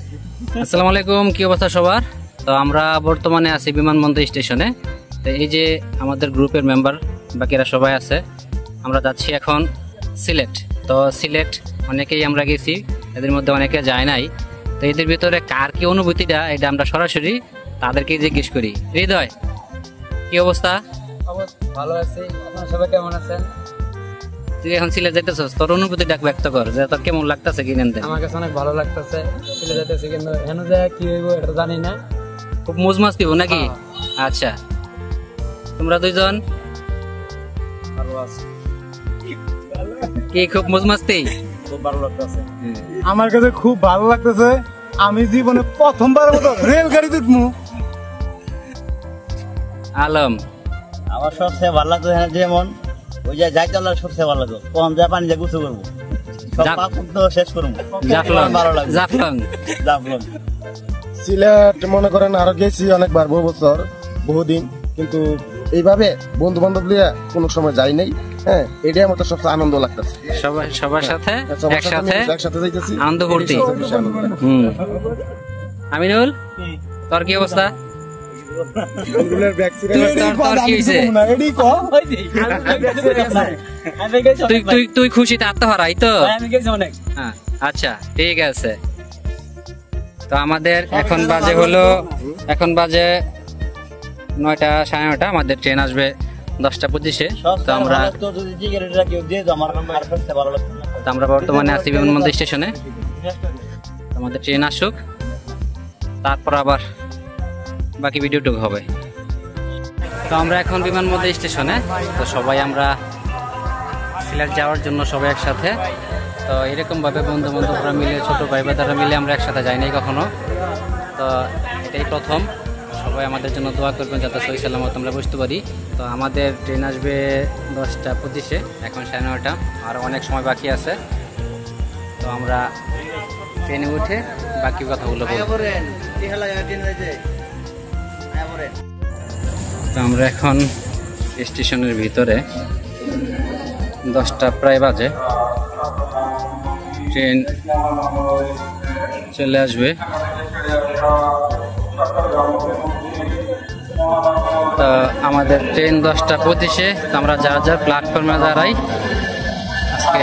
আসসালামু আলাইকুম, কি অবস্থা সবার? তো আমরা বর্তমানে আছি বিমানবন্দর স্টেশনে। তো এই যে আমাদের গ্রুপের মেম্বার বাকিরা সবাই আছে, আমরা যাচ্ছি এখন সিলেট। তো সিলেট অনেকেই আমরা গেছি, এদের মধ্যে অনেকে যায় নাই। তো এদের ভিতরে কার কি অনুভূতিটা, এটা আমরা সরাসরি তাদেরকে জিজ্ঞেস করি। হৃদয়, কি অবস্থা? ভালো আছি, আপনারা সবাই কেমন আছেন? তুই এখন সিলেট যাইতেছস, তোর অনুভূতিটা ব্যক্ত কর, যে তোর কেমন লাগতেছে কি নেন? আমার কাছে অনেক ভালো লাগতেছে, সিলেট যাইতেছি, কিন্তু এখানে যে কি হইব এটা জানি না। খুব মজ মাস্তি হবো নাকি? আচ্ছা, তোমরা দুইজন ভালো আছি, কি খুব মজ মাস্তি? খুব ভালো লাগতেছে। আমার কাছে খুব ভালো লাগতেছে, আমি জীবনে প্রথমবার মতো রেলগাড়ি উঠবো। আলম, আমার সবচেয়ে ভালো লাগতো যেমন ওই যে যাইতে সবচেয়ে ভালো লাগতো, কম যা পানি যা গুছু করবো, সব তো শেষ করবো। ভালো লাগবে জাফলং। সিলেট মনে করেন আরো গেছি অনেকবার, বহু বছর বহুদিন, কিন্তু এইভাবে বন্ধু বান্ধব নিয়ে কোনো সময় যাই নাই। হ্যাঁ, এটাই আমার তো সবচেয়ে আনন্দ লাগতেছে, সবার সাথে একসাথে যাইতেছি, আনন্দ করতে। আমিনুল, তোর কি অবস্থা? তুই খুশিতে আত্মহারা, এই তো? আচ্ছা, ঠিক আছে। তো আমাদের এখন বাজে 9টা 9:30, আমাদের ট্রেন আসবে 10:25-এ। তো আমরা বর্তমানে আছি বিমানবন্দর স্টেশনে। আমাদের ট্রেন আসুক, তারপর আবার বাকি ভিডিওটুকু হবে। তো আমরা এখন বিমানবন্দর স্টেশনে। তো সবাই আমরা সিলেট যাওয়ার জন্য সবাই একসাথে। তো এরকম ভাবে বন্ধু বান্ধবরা মিলে, ছোট ভাই বাদারা মিলে আমরা একসাথে যাই নাই কখনো। তো এটাই প্রথম। সবাই আমাদের জন্য দোয়া করবেন যাতে সহি সালামত আমরা বুঝতে পারি। তো আমাদের ট্রেন আসবে 10:25-এ, এখন 9:30, আর অনেক সময় বাকি আছে। তো আমরা ট্রেনে উঠে বাকি কথাগুলো বলবো। তো আমরা এখন স্টেশনের ভিতরে, 10টা প্রায় বাজে, ট্রেন চলে আসবে। তো আমাদের ট্রেন 10:25-এ। তো আমরা যার প্ল্যাটফর্মে দাঁড়াই। আজকে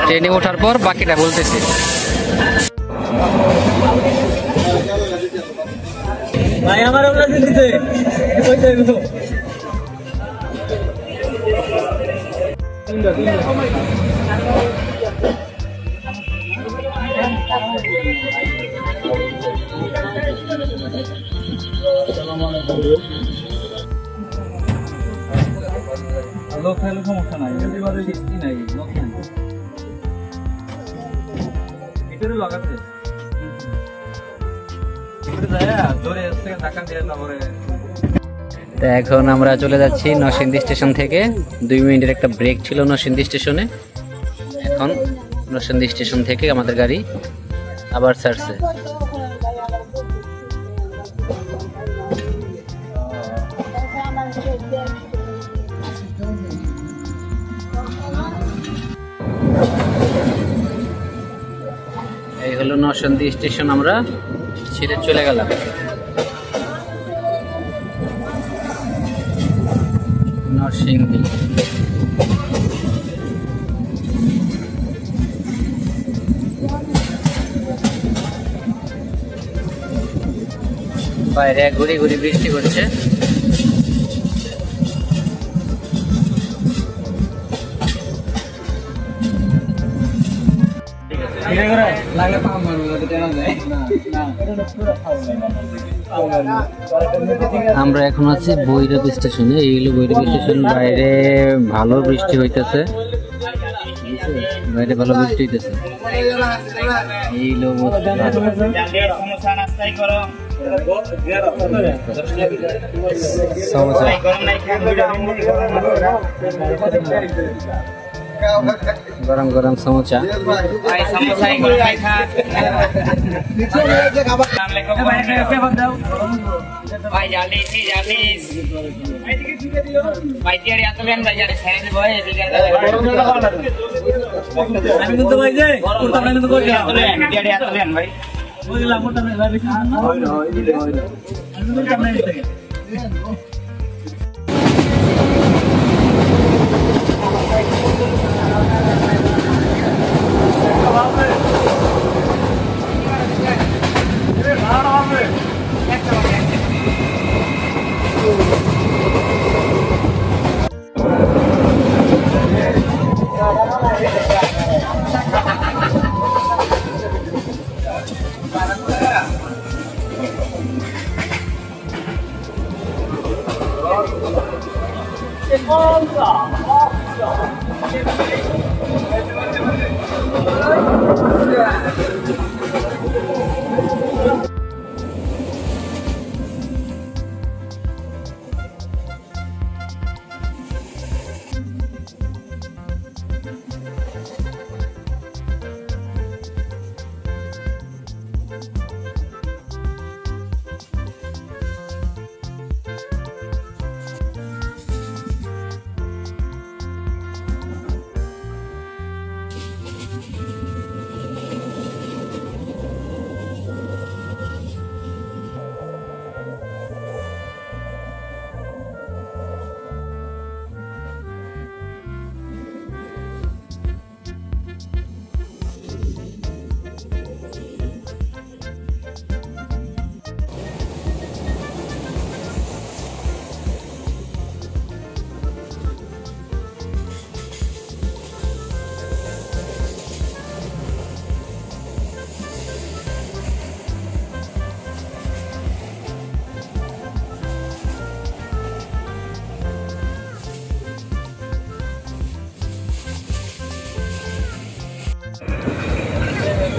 ট্রেনে ওঠার পর বাকিটা বলতেছি। ভাই আমার দিতে লোক থাকলে সমস্যা নাই, নাই লোক নাই, এটারও লোক আছে। তো এখন আমরা চলে যাচ্ছি নরসিংদী স্টেশন থেকে। 2 মিনিটের একটা ব্রেক ছিল নরসিংদী স্টেশনে। এখন নরসিংদী স্টেশন থেকে আমাদের গাড়ি আবার ছাড়ছে। এই হলো নরসিংদী স্টেশন, আমরা সিলেট চলে গেলাম। নরসিংদী বাইরে ঘুরি ঘুরি বৃষ্টি করছে। আমরা এখন আছি ভৈরব স্টেশনে। এই হলো ভৈরব স্টেশন। বাইরে ভালো বৃষ্টি হইতেছে, বাইরে ভালো বৃষ্টি হইতেছে। এই হলো সমস্যা। গরম গরম সমোসা।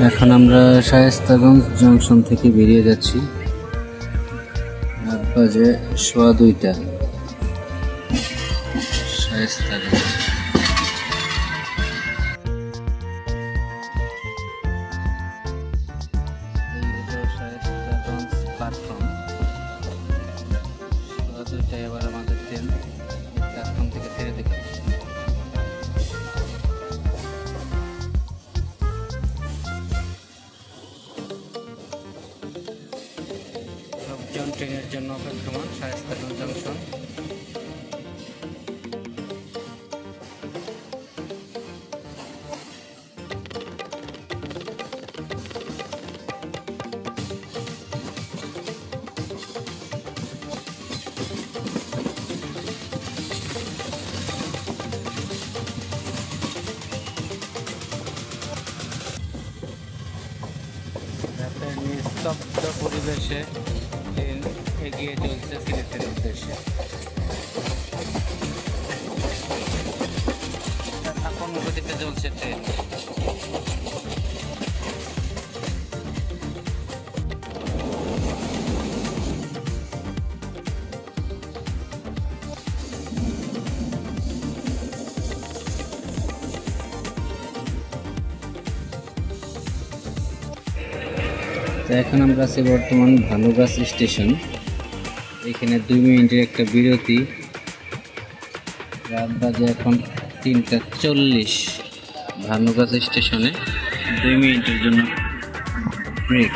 এখন আমরা শায়েস্তাগঞ্জ জংশন থেকে বেরিয়ে যাচ্ছি। রাত বাজে 2:15। শায়েস্তাগঞ্জ প্ল্যাটফর্ম 2:15 এবার আমাদের ট্রেন প্ল্যাটফর্ম থেকে ছেড়ে দেখে ট্রেনের জন্য অপেক্ষমান শায়েস্তাগঞ্জ জংশন। রাতের নিস্তব্ধ পরিবেশে এগিয়ে চলছে সিলেটের উদ্দেশ্যে। আপন গতিতে চলছে ট্রেন। তো এখন আমরা আছি বর্তমান ভালুগাছ স্টেশন। এখানে 2 মিনিটের একটা বিরতি। রাত বাজে এখন 3:40। ভালুগাছ স্টেশনে 2 মিনিটের জন্য ব্রেক।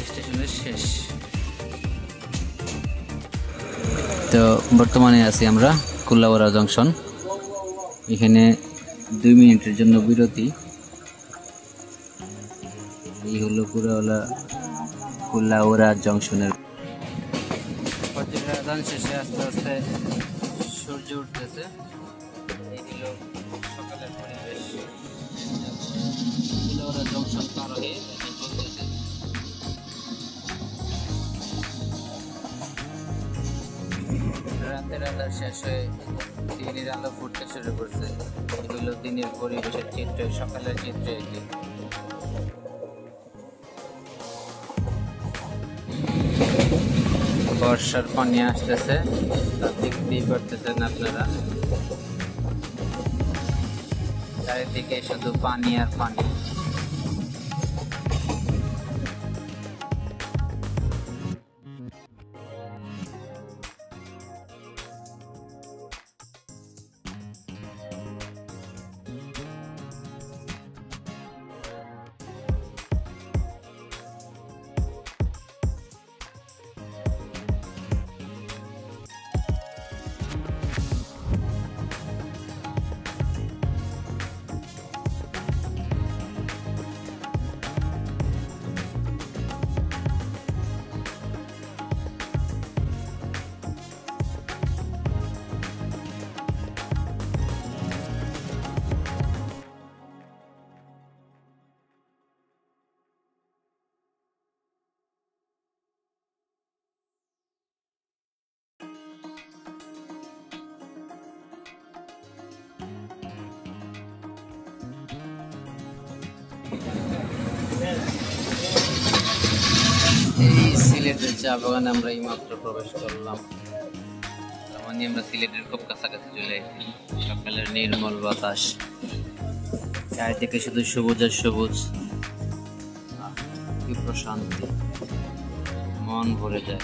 স্টেশনের শেষ। তো বর্তমানে আছি আমরা কুলাউড়া জংশন। এখানে 2 মিনিটের জন্য বিরতি। এই হলো কুলাউড়া জংশনের। ফজরের শেষে আস্তে আস্তে সূর্য উঠতেছে। এই হলো সকালের পরিবেশ। কুলাউড়া জংশন পার হয়ে চলতেছে রাতের আলো শেষ হয়ে দিনের আলো ফুটতে শুরু করছে। এগুলো দিনের পরিবেশের চিত্র, সকালের চিত্র এটি। বর্ষার পানি আসতেছে, তা দেখতেই পারতেছেন আপনারা। চারিদিকে শুধু পানি আর পানি। এই সিলেটের চা বাগানে আমরা এইমাত্র প্রবেশ করলাম। তার মানে আমরা সিলেটের খুব কাছাকাছি চলে এসেছি। সকালের নির্মল বাতাস, চারিদিকে শুধু সবুজ আর সবুজ। কি প্রশান্তি, মন ভরে যায়।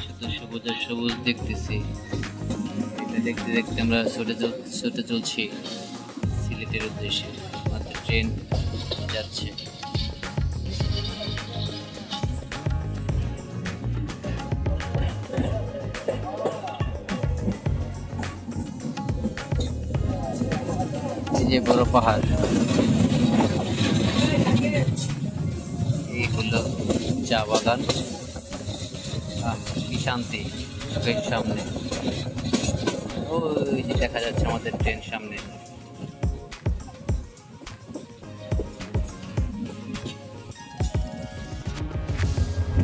শুধু সবুজ আর সবুজ দেখতেছি। এটা দেখতে দেখতে আমরা ছুটে চলছি সিলেটের উদ্দেশ্যে। আমাদের ট্রেন যাচ্ছে। এই যে বড় পাহাড়, এইগুলো চা বাগান। কি শান্তি চোখের সামনে। ওই যে দেখা যাচ্ছে আমাদের ট্রেন সামনে।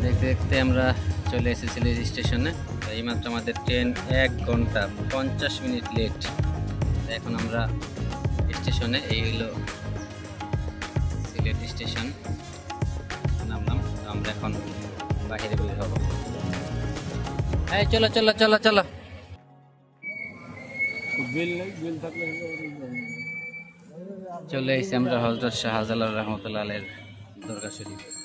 দেখতে দেখতে আমরা চলে এসেছি সিলেট স্টেশনে। এইমাত্র আমাদের ট্রেন 1 ঘন্টা 50 মিনিট লেট। এখন আমরা স্টেশনে, এই হলো সিলেট স্টেশন, নামলাম। আমরা এখন বাইরে বের হব। এই চলো চলো চলো চলো। চলে এসেছি আমরা হযরত শাহজালাল রহমতুল্লাহ আলাইহির দরগা শরীফ।